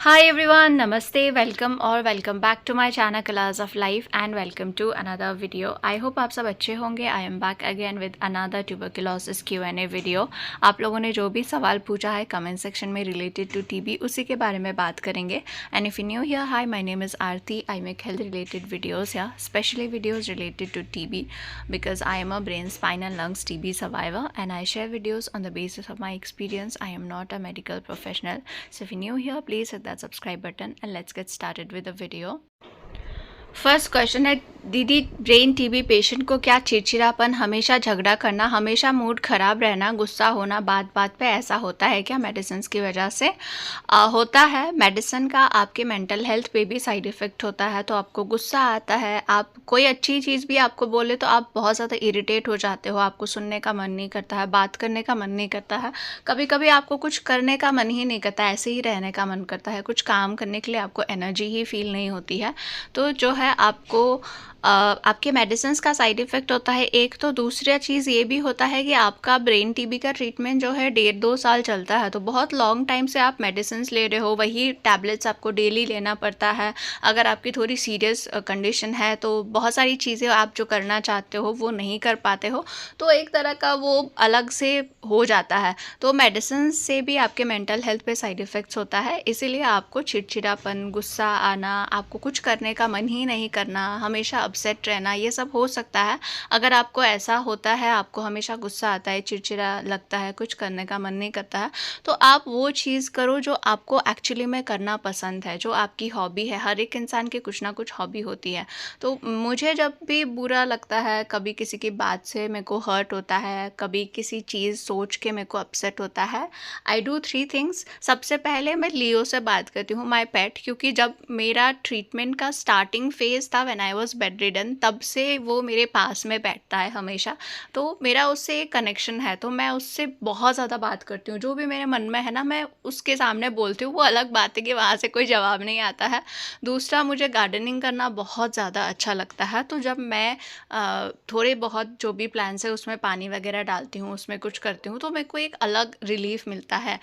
Hi everyone, Namaste, welcome और welcome back to my channel Colors of Life and welcome to another video. I hope आप सब अच्छे होंगे. I am back again with another tuberculosis Q&A video. आप लोगों ने जो भी सवाल पूछा है कमेंट सेक्शन में related to TB उसी के बारे में बात करेंगे. And if you're new here, hi, my name is Aarti. I make health related videos here, especially videos related to TB because I am a brain, spine and lungs TB survivor and I share videos on the basis of my experience. I am not a medical professional. So if you're new here, please hit that subscribe button and let's get started with the video. First question है, दीदी brain TB patient को क्या चिड़चिड़ापन, हमेशा झगड़ा करना, हमेशा mood ख़राब रहना, गुस्सा होना बात बात पे, ऐसा होता है क्या मेडिसिन की वजह से? होता है. मेडिसिन का आपके मेंटल हेल्थ पे भी साइड इफ़ेक्ट होता है. तो आपको गुस्सा आता है, आप कोई अच्छी चीज़ भी आपको बोले तो आप बहुत ज़्यादा इरिटेट हो जाते हो, आपको सुनने का मन नहीं करता है, बात करने का मन नहीं करता है, कभी कभी आपको कुछ करने का मन ही नहीं करता, ऐसे ही रहने का मन करता है, कुछ काम करने के लिए आपको एनर्जी ही फील नहीं होती है. तो जो है आपको आपके मेडिसिन का साइड इफ़ेक्ट होता है एक. तो दूसरा चीज़ ये भी होता है कि आपका ब्रेन टीबी का ट्रीटमेंट जो है 1.5-2 साल चलता है. तो बहुत लॉन्ग टाइम से आप मेडिसिन ले रहे हो, वही टैबलेट्स आपको डेली लेना पड़ता है. अगर आपकी थोड़ी सीरियस कंडीशन है तो बहुत सारी चीज़ें आप जो करना चाहते हो वो नहीं कर पाते हो. तो एक तरह का वो अलग से हो जाता है. तो मेडिसिन से भी आपके मेंटल हेल्थ पे साइड इफ़ेक्ट्स होता है. इसीलिए आपको चिड़चिड़ापन, गुस्सा आना, आपको कुछ करने का मन ही नहीं करना, हमेशा अपसेट रहना, ये सब हो सकता है. अगर आपको ऐसा होता है, आपको हमेशा गुस्सा आता है, चिड़चिड़ा लगता है, कुछ करने का मन नहीं करता है, तो आप वो चीज़ करो जो आपको एक्चुअली में करना पसंद है, जो आपकी हॉबी है. हर एक इंसान की कुछ ना कुछ हॉबी होती है. तो मुझे जब भी बुरा लगता है, कभी किसी की बात से मेरे को हर्ट होता है, कभी किसी चीज़ सोच के मेरे को अपसेट होता है, आई डू 3 थिंग्स. सबसे पहले मैं लियो से बात करती हूँ, माई पेट, क्योंकि जब मेरा ट्रीटमेंट का स्टार्टिंग फेज़ था when I was bed ridden, तब से वो मेरे पास में बैठता है हमेशा. तो मेरा उससे एक कनेक्शन है. तो मैं उससे बहुत ज़्यादा बात करती हूँ, जो भी मेरे मन में है ना मैं उसके सामने बोलती हूँ. वो अलग बात है कि वहाँ से कोई जवाब नहीं आता है. दूसरा, मुझे गार्डनिंग करना बहुत ज़्यादा अच्छा लगता है. तो जब मैं थोड़े बहुत जो भी प्लांट्स है उसमें पानी वगैरह डालती हूँ, उसमें कुछ करती हूँ, तो मेरे को एक अलग रिलीफ मिलता है.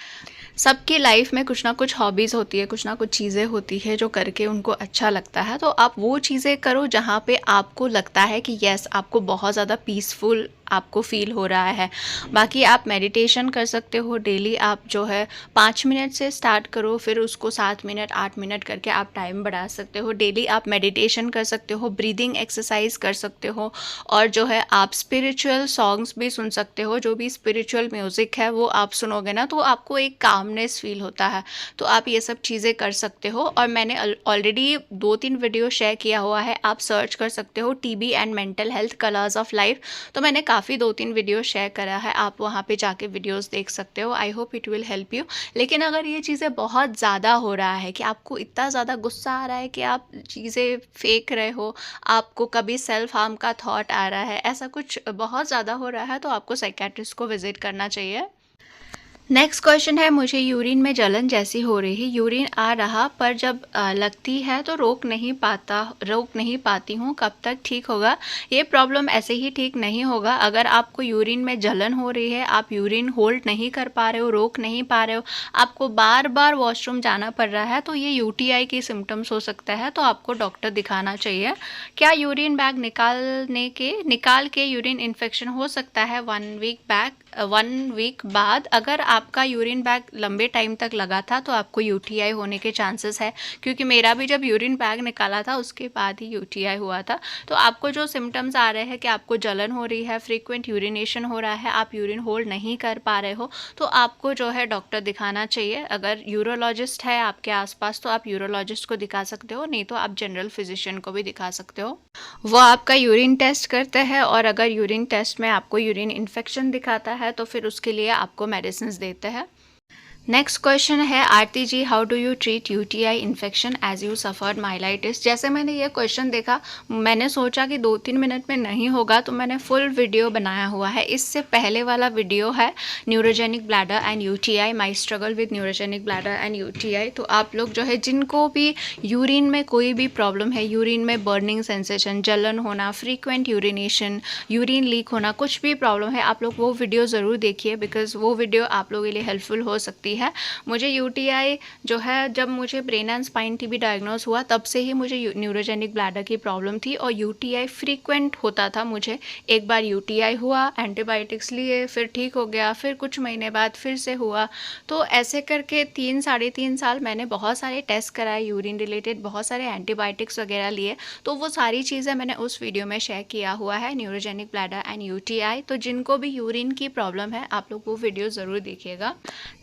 सबकी लाइफ में कुछ ना कुछ हॉबीज़ होती है, कुछ ना कुछ चीज़ें होती है जो करके उनको अच्छा लगता है. तो आप वो चीज़ें करो जहाँ पे आपको लगता है कि यस, आपको बहुत ज़्यादा पीसफुल आपको फील हो रहा है. बाकी आप मेडिटेशन कर सकते हो डेली. आप जो है 5 मिनट से स्टार्ट करो, फिर उसको 7 मिनट 8 मिनट करके आप टाइम बढ़ा सकते हो. डेली आप मेडिटेशन कर सकते हो, ब्रीदिंग एक्सरसाइज कर सकते हो, और जो है आप स्पिरिचुअल सॉन्ग्स भी सुन सकते हो. जो भी स्पिरिचुअल म्यूज़िक है वो आप सुनोगे ना तो आपको एक कामनेस फील होता है. तो आप ये सब चीज़ें कर सकते हो. और मैंने ऑलरेडी 2-3 वीडियो शेयर किया हुआ है, आप सर्च कर सकते हो TB and mental health colours of life. तो मैंने काफ़ी 2-3 वीडियो शेयर करा है, आप वहाँ पे जाके वीडियोस देख सकते हो. I hope it will help you. लेकिन अगर ये चीज़ें बहुत ज़्यादा हो रहा है कि आपको इतना ज़्यादा गुस्सा आ रहा है कि आप चीज़ें फेंक रहे हो, आपको कभी सेल्फ हार्म का थॉट आ रहा है, ऐसा कुछ बहुत ज़्यादा हो रहा है, तो आपको साइकेट्रिस्ट को विजिट करना चाहिए. नेक्स्ट क्वेश्चन है, मुझे यूरिन में जलन जैसी हो रही है, यूरिन आ रहा पर जब लगती है तो रोक नहीं पाती हूँ, कब तक ठीक होगा? ये प्रॉब्लम ऐसे ही ठीक नहीं होगा. अगर आपको यूरिन में जलन हो रही है, आप यूरिन होल्ड नहीं कर पा रहे हो, रोक नहीं पा रहे हो, आपको बार बार वॉशरूम जाना पड़ रहा है, तो ये यूटीआई की सिम्टम्स हो सकता है. तो आपको डॉक्टर दिखाना चाहिए. क्या यूरिन बैग निकाल के यूरिन इन्फेक्शन हो सकता है 1 वीक बाद? अगर आपका यूरिन बैग लंबे टाइम तक लगा था तो आपको यूटीआई होने के चांसेस है, क्योंकि मेरा भी जब यूरिन बैग निकाला था उसके बाद ही यूटीआई हुआ था. तो आपको जो सिम्टम्स आ रहे हैं कि आपको जलन हो रही है, फ्रीक्वेंट यूरिनेशन हो रहा है, आप यूरिन होल्ड नहीं कर पा रहे हो, तो आपको जो है डॉक्टर दिखाना चाहिए. अगर यूरोलॉजिस्ट है आपके आसपास तो आप यूरोलॉजिस्ट को दिखा सकते हो, नहीं तो आप जनरल फिजिशियन को भी दिखा सकते हो. वो आपका यूरिन टेस्ट करते हैं, और अगर यूरिन टेस्ट में आपको यूरिन इन्फेक्शन दिखाता है तो फिर उसके लिए आपको मेडिसिन देते हैं. नेक्स्ट क्वेश्चन है, Aarti ji how do you treat UTI infection as you suffered myelitis? जैसे मैंने ये क्वेश्चन देखा, मैंने सोचा कि 2-3 मिनट में नहीं होगा, तो मैंने फुल वीडियो बनाया हुआ है. इससे पहले वाला वीडियो है neurogenic bladder and UTI, my struggle with neurogenic bladder and UTI. तो आप लोग जो है जिनको भी यूरिन में कोई भी प्रॉब्लम है, यूरिन में बर्निंग सेंसेशन, जलन होना, फ्रीक्वेंट यूरिनेशन, यूरिन लीक होना, कुछ भी प्रॉब्लम है, आप लोग वो वीडियो ज़रूर देखिए, बिकॉज वो वीडियो आप लोगों के लिए हेल्पफुल हो सकती है. है। मुझे यूटीआई जो है, जब मुझे brain and spine TB diagnose हुआ तब से ही मुझे न्यूरोजेनिक ब्लैडर की प्रॉब्लम थी और यूटीआई फ्रीक्वेंट होता था मुझे। एक बार यूटीआई हुआ, एंटीबायोटिक्स लिए, फिर ठीक हो गया, फिर कुछ महीने बाद फिर से हुआ। तो ऐसे करके 3 साढ़े 3 साल मैंने बहुत सारे टेस्ट कराए यूरिन रिलेटेड, बहुत सारे एंटीबायोटिक्स वगैरह लिए। तो वो सारी चीज़ें मैंने उस वीडियो में शेयर किया हुआ है, न्यूरोजेनिक ब्लैडर एंड यूटीआई। तो जिनको भी यूरिन की प्रॉब्लम है आप लोग वो वीडियो ज़रूर देखिएगा।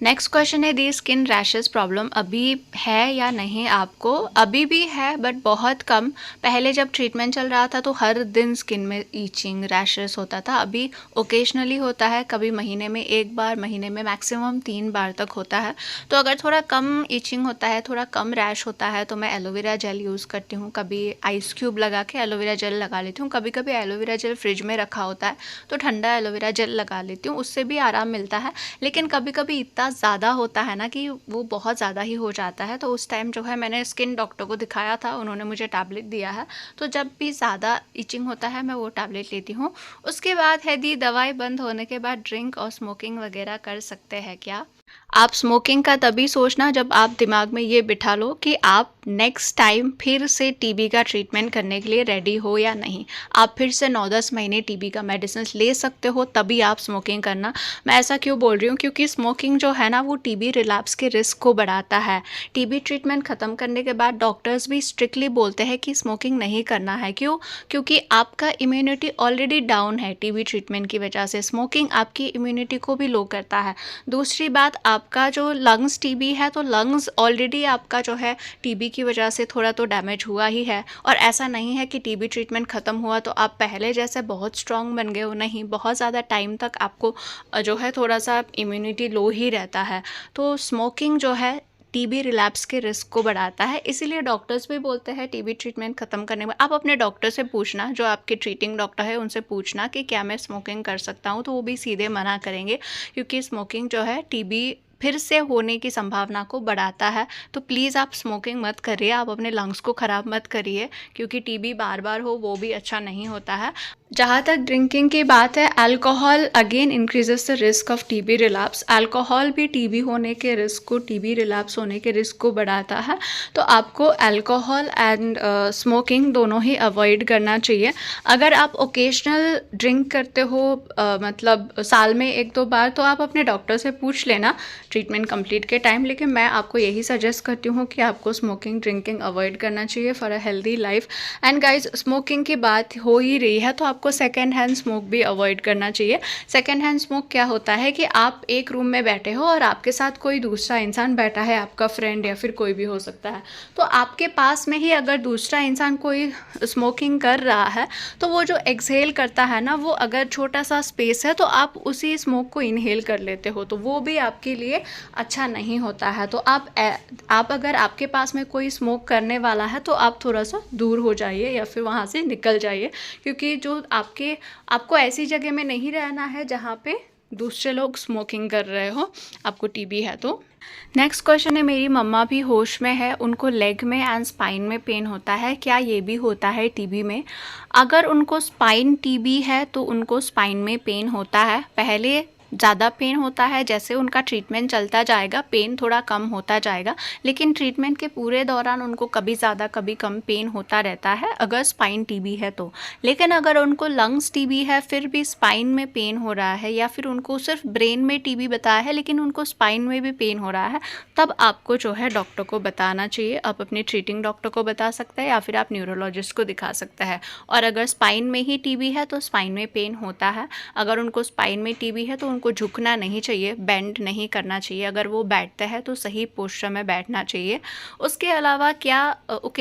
नेक्स्ट क्वेश्चन है, दी स्किन रैशेस प्रॉब्लम अभी है या नहीं आपको? अभी भी है बट बहुत कम। पहले जब ट्रीटमेंट चल रहा था तो हर दिन स्किन में ईचिंग रैशेस होता था। अभी ओकेजनली होता है, कभी महीने में 1 बार, महीने में मैक्सिमम 3 बार तक होता है। तो अगर थोड़ा कम ईचिंग होता है, थोड़ा कम रैश होता है तो मैं एलोवेरा जेल यूज़ करती हूँ। कभी आइस क्यूब लगा के एलोवेरा जेल लगा लेती हूँ। कभी कभी एलोवेरा जेल फ्रिज में रखा होता है तो ठंडा एलोवेरा जेल लगा लेती हूँ, उससे भी आराम मिलता है। लेकिन कभी कभी इतना ज़्यादा होता है ना कि वो बहुत ज़्यादा ही हो जाता है, तो उस टाइम जो है मैंने स्किन डॉक्टर को दिखाया था, उन्होंने मुझे टैबलेट दिया है। तो जब भी ज़्यादा इचिंग होता है मैं वो टैबलेट लेती हूँ। उसके बाद है, दी दवाई बंद होने के बाद ड्रिंक और स्मोकिंग वगैरह कर सकते हैं क्या? आप स्मोकिंग का तभी सोचना जब आप दिमाग में ये बिठा लो कि आप नेक्स्ट टाइम फिर से टीबी का ट्रीटमेंट करने के लिए रेडी हो या नहीं। आप फिर से 9-10 महीने टीबी का मेडिसिन ले सकते हो, तभी आप स्मोकिंग करना। मैं ऐसा क्यों बोल रही हूँ, क्योंकि स्मोकिंग जो है ना वो टीबी रिलैप्स के रिस्क को बढ़ाता है। टीबी ट्रीटमेंट ख़त्म करने के बाद डॉक्टर्स भी स्ट्रिक्टली बोलते हैं कि स्मोकिंग नहीं करना है। क्यों? क्योंकि आपका इम्यूनिटी ऑलरेडी डाउन है टीबी ट्रीटमेंट की वजह से। स्मोकिंग आपकी इम्यूनिटी को भी लो करता है। दूसरी बात, आपका जो लंग्स टीबी है तो लंग्स ऑलरेडी आपका जो है टीबी की वजह से थोड़ा तो डैमेज हुआ ही है। और ऐसा नहीं है कि टीबी ट्रीटमेंट ख़त्म हुआ तो आप पहले जैसे बहुत स्ट्रॉन्ग बन गए हो, नहीं, बहुत ज़्यादा टाइम तक आपको जो है थोड़ा सा इम्यूनिटी लो ही रहता है। तो स्मोकिंग जो है टीबी रिलैप्स के रिस्क को बढ़ाता है, इसीलिए डॉक्टर्स भी बोलते हैं टीबी ट्रीटमेंट ख़त्म करने में। आप अपने डॉक्टर से पूछना, जो आपके ट्रीटिंग डॉक्टर है उनसे पूछना कि क्या मैं स्मोकिंग कर सकता हूँ, तो वो भी सीधे मना करेंगे, क्योंकि स्मोकिंग जो है टीबी फिर से होने की संभावना को बढ़ाता है। तो प्लीज़ आप स्मोकिंग मत करिए, आप अपने लंग्स को ख़राब मत करिए, क्योंकि टीबी बार बार हो वो भी अच्छा नहीं होता है। जहाँ तक ड्रिंकिंग की बात है, alcohol again increases the risk of TB relapse. Alcohol भी टीबी होने के रिस्क को, टीबी रिलैप्स होने के रिस्क को बढ़ाता है। तो आपको अल्कोहल एंड स्मोकिंग दोनों ही अवॉइड करना चाहिए। अगर आप ओकेजनल ड्रिंक करते हो, मतलब साल में 1-2 बार, तो आप अपने डॉक्टर से पूछ लेना ट्रीटमेंट कंप्लीट के टाइम। लेकिन मैं आपको यही सजेस्ट करती हूँ कि आपको स्मोकिंग ड्रिंकिंग अवॉइड करना चाहिए for a healthy life. And guys, smoking की बात हो ही रही है तो आपको सेकेंड हैंड स्मोक भी अवॉइड करना चाहिए। सेकेंड हैंड स्मोक क्या होता है कि आप एक रूम में बैठे हो और आपके साथ कोई दूसरा इंसान बैठा है, आपका फ्रेंड या फिर कोई भी हो सकता है, तो आपके पास में ही अगर दूसरा इंसान कोई स्मोकिंग कर रहा है तो वो जो एक्सहेल करता है ना, वो अगर छोटा सा स्पेस है तो आप उसी स्मोक को इनहेल कर लेते हो, तो वो भी आपके लिए अच्छा नहीं होता है। तो आप अगर आपके पास में कोई स्मोक करने वाला है तो आप थोड़ा सा दूर हो जाइए या फिर वहाँ से निकल जाइए, क्योंकि जो आपको ऐसी जगह में नहीं रहना है जहाँ पे दूसरे लोग स्मोकिंग कर रहे हो, आपको टीबी है तो। नेक्स्ट क्वेश्चन है, मेरी मम्मा भी होश में है, उनको लेग में एंड स्पाइन में पेन होता है, क्या ये भी होता है टीबी में? अगर उनको स्पाइन टीबी है तो उनको स्पाइन में पेन होता है। पहले ज़्यादा पेन होता है, जैसे उनका ट्रीटमेंट चलता जाएगा पेन थोड़ा कम होता जाएगा, लेकिन ट्रीटमेंट के पूरे दौरान उनको कभी ज़्यादा कभी कम पेन होता रहता है अगर स्पाइन टीबी है तो। लेकिन अगर उनको लंग्स टीबी है फिर भी स्पाइन में पेन हो रहा है, या फिर उनको सिर्फ ब्रेन में टीबी बताया है लेकिन उनको स्पाइन में भी पेन हो रहा है, तब आपको जो है डॉक्टर को बताना चाहिए। आप अपने ट्रीटिंग डॉक्टर को बता सकते हैं या फिर आप न्यूरोलॉजिस्ट को दिखा सकते हैं। और अगर स्पाइन में ही टीबी है तो स्पाइन में पेन होता है। अगर उनको स्पाइन में टीबी है तो उनको झुकना नहीं चाहिए, बेंड नहीं करना चाहिए। अगर वो बैठते हैं तो सही पोस्चर में बैठना चाहिए। उसके अलावा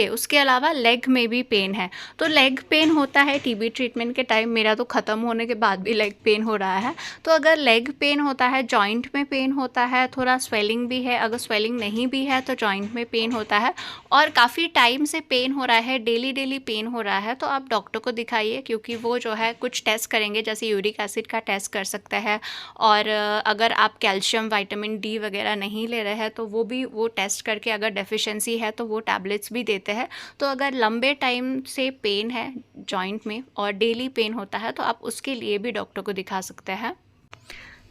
उसके अलावा लेग में भी पेन है, तो लेग पेन होता है टीबी ट्रीटमेंट के टाइम। मेरा तो ख़त्म होने के बाद भी लेग पेन हो रहा है। तो अगर लेग पेन होता है, जॉइंट में पेन होता है, थोड़ा स्वेलिंग भी है, अगर स्वेलिंग नहीं भी है तो जॉइंट में पेन होता है, और काफ़ी टाइम से पेन हो रहा है, डेली पेन हो रहा है, तो आप डॉक्टर को दिखाइए, क्योंकि वो जो है कुछ टेस्ट करेंगे, जैसे यूरिक एसिड का टेस्ट कर सकते हैं। और अगर आप कैल्शियम, विटामिन डी वगैरह नहीं ले रहे हैं तो वो टेस्ट करके अगर डेफिशिएंसी है तो वो टैबलेट्स भी देते हैं। तो अगर लंबे टाइम से पेन है जॉइंट में और डेली पेन होता है तो आप उसके लिए भी डॉक्टर को दिखा सकते हैं।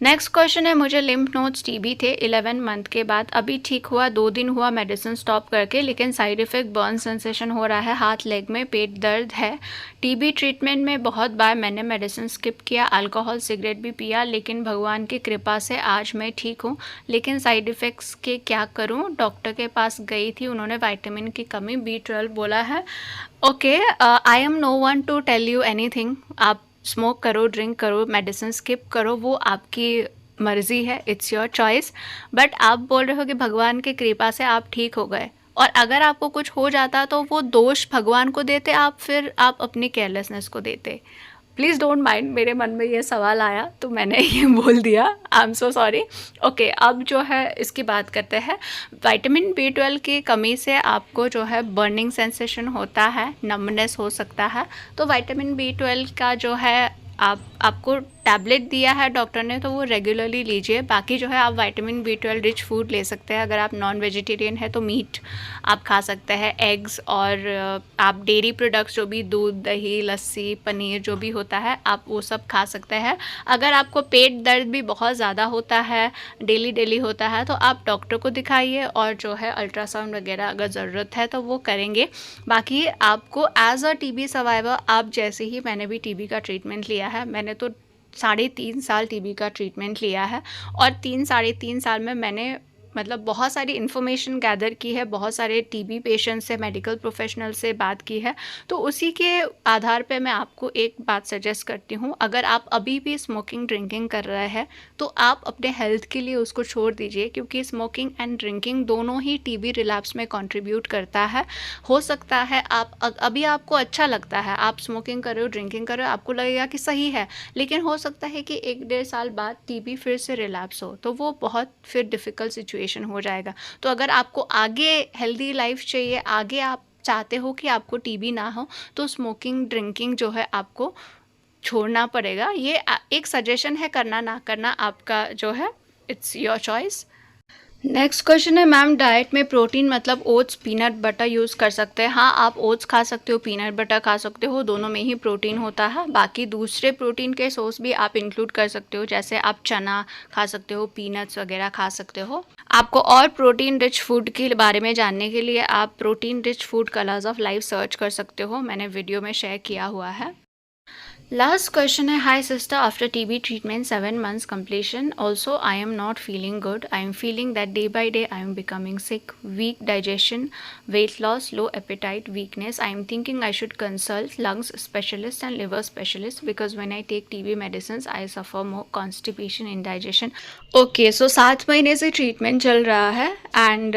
नेक्स्ट क्वेश्चन है, मुझे लिम्फ नोड्स टीबी थे 11 मंथ के बाद, अभी ठीक हुआ, 2 दिन हुआ मेडिसिन स्टॉप करके, लेकिन साइड इफ़ेक्ट बर्न सेंसेशन हो रहा है, हाथ लेग में, पेट दर्द है। टीबी ट्रीटमेंट में बहुत बार मैंने मेडिसिन स्किप किया, अल्कोहल सिगरेट भी पिया, लेकिन भगवान की कृपा से आज मैं ठीक हूँ। लेकिन साइड इफ़ेक्ट्स के क्या करूँ? डॉक्टर के पास गई थी, उन्होंने विटामिन की कमी, B12 बोला है। Okay, I am no one to tell you anything. आप स्मोक करो, ड्रिंक करो, मेडिसिन स्किप करो, वो आपकी मर्ज़ी है, इट्स योर चॉइस। बट आप बोल रहे हो कि भगवान की कृपा से आप ठीक हो गए, और अगर आपको कुछ हो जाता तो वो दोष भगवान को देते आप, फिर आप अपनी केयरलेसनेस को देते। प्लीज़ डोंट माइंड, मेरे मन में ये सवाल आया तो मैंने ये बोल दिया, I am so sorry. Okay, अब जो है इसकी बात करते हैं। विटामिन B12 की कमी से आपको जो है बर्निंग सेंसेशन होता है, नमनेस हो सकता है। तो विटामिन B12 का जो है आपको टैबलेट दिया है डॉक्टर ने, तो वो रेगुलरली लीजिए। बाकी जो है आप विटामिन B12 रिच फूड ले सकते हैं। अगर आप नॉन वेजिटेरियन है तो मीट आप खा सकते हैं, एग्स, और आप डेयरी प्रोडक्ट्स जो भी दूध, दही, लस्सी, पनीर जो भी होता है आप वो सब खा सकते हैं। अगर आपको पेट दर्द भी बहुत ज़्यादा होता है, डेली होता है, तो आप डॉक्टर को दिखाइए, और जो है अल्ट्रासाउंड वगैरह अगर ज़रूरत है तो वो करेंगे। बाकी आपको एज अ टीबी सर्वाइवर, आप जैसे ही, मैंने भी टीबी का ट्रीटमेंट लिया है, मैंने तो 3.5 साल टीबी का ट्रीटमेंट लिया है, और 3-3.5 साल में मैंने मतलब बहुत सारी इन्फॉर्मेशन गैदर की है, बहुत सारे टीबी पेशेंट से, मेडिकल प्रोफेशनल से बात की है। तो उसी के आधार पे मैं आपको एक बात सजेस्ट करती हूँ, अगर आप अभी भी स्मोकिंग ड्रिंकिंग कर रहे हैं तो आप अपने हेल्थ के लिए उसको छोड़ दीजिए, क्योंकि स्मोकिंग एंड ड्रिंकिंग दोनों ही टीबी रिलैप्स में कंट्रीब्यूट करता है। हो सकता है आप अभी आपको अच्छा लगता है, आप स्मोकिंग कर रहे हो, ड्रिंकिंग कर रहे हो, आपको लगेगा कि सही है, लेकिन हो सकता है कि 1-1.5 साल बाद टीबी फिर से रिलैप्स हो, तो वो बहुत फिर डिफ़िकल्ट सिचुएशन हो जाएगा। तो अगर आपको आगे हेल्दी लाइफ चाहिए, आगे आप चाहते हो कि आपको टीबी ना हो, तो स्मोकिंग ड्रिंकिंग जो है आपको छोड़ना पड़ेगा। ये एक सजेशन है, करना ना करना आपका जो है, it's your choice. Next question है, मैम डाइट में प्रोटीन मतलब ओट्स, पीनट बटर यूज़ कर सकते हैं? हाँ, आप ओट्स खा सकते हो, पीनट बटर खा सकते हो, दोनों में ही प्रोटीन होता है। बाकी दूसरे प्रोटीन के सोर्स भी आप इंक्लूड कर सकते हो, जैसे आप चना खा सकते हो, पीनट्स वगैरह खा सकते हो। आपको और प्रोटीन रिच फूड के बारे में जानने के लिए आप protein rich food colours of life search कर सकते हो, मैंने वीडियो में शेयर किया हुआ है। Last question है, hi sister, after TB treatment 7 months completion, also I am not feeling good. I am feeling that day by day I am becoming sick, weak digestion, weight loss, low appetite, weakness. I am thinking I should consult lungs specialist and liver specialist, because when I take TB medicines I suffer more constipation, indigestion. Okay, so 7 महीने से treatment चल रहा है, and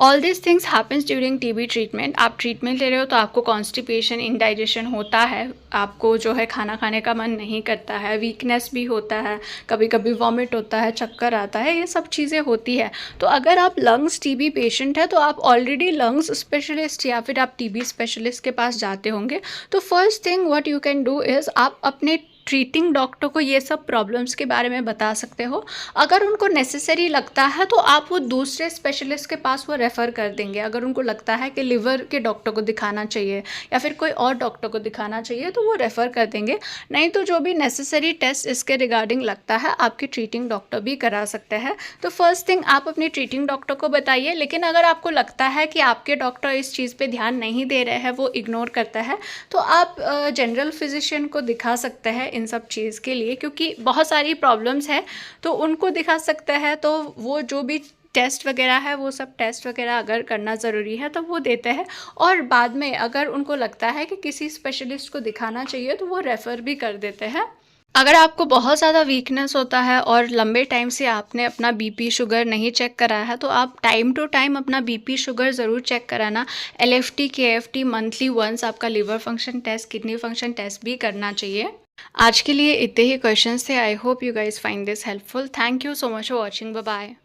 all this things happens during TB treatment. आप treatment ले रहे हो तो आपको कॉन्स्टिपेशन, इंडाइजेशन होता है, आपको जो है खाना खाने का मन नहीं करता है, वीकनेस भी होता है, कभी कभी वॉमिट होता है, चक्कर आता है, ये सब चीज़ें होती है। तो अगर आप लंग्स टीबी पेशेंट है तो आप ऑलरेडी लंग्स स्पेशलिस्ट या फिर आप टीबी स्पेशलिस्ट के पास जाते होंगे। तो first thing what you can do is, आप अपने ट्रीटिंग डॉक्टर को ये सब प्रॉब्लम्स के बारे में बता सकते हो। अगर उनको नेसेसरी लगता है तो आप वो दूसरे स्पेशलिस्ट के पास वो रेफ़र कर देंगे। अगर उनको लगता है कि लिवर के डॉक्टर को दिखाना चाहिए या फिर कोई और डॉक्टर को दिखाना चाहिए तो वो रेफ़र कर देंगे। नहीं तो जो भी नेसेसरी टेस्ट इसके रिगार्डिंग लगता है आपके ट्रीटिंग डॉक्टर भी करा सकते हैं। तो फर्स्ट थिंग आप अपने ट्रीटिंग डॉक्टर को बताइए। लेकिन अगर आपको लगता है कि आपके डॉक्टर इस चीज़ पे ध्यान नहीं दे रहे हैं, वो इग्नोर करता है, तो आप जनरल फिजिशियन को दिखा सकते हैं इन सब चीज़ के लिए, क्योंकि बहुत सारी प्रॉब्लम्स है तो उनको दिखा सकते हैं। तो वो जो भी टेस्ट वगैरह है, वो सब टेस्ट वगैरह अगर करना ज़रूरी है तो वो देते हैं, और बाद में अगर उनको लगता है कि किसी स्पेशलिस्ट को दिखाना चाहिए तो वो रेफ़र भी कर देते हैं। अगर आपको बहुत ज़्यादा वीकनेस होता है और लंबे टाइम से आपने अपना बीपी शुगर नहीं चेक कराया है, तो आप टाइम टू टाइम अपना बीपी शुगर ज़रूर चेक कराना। LFT KFT मंथली वंस आपका liver function test, kidney function test भी करना चाहिए। आज के लिए इतने ही क्वेश्चंस थे। I hope you guys find this helpful. Thank you so much for watching. Bye bye.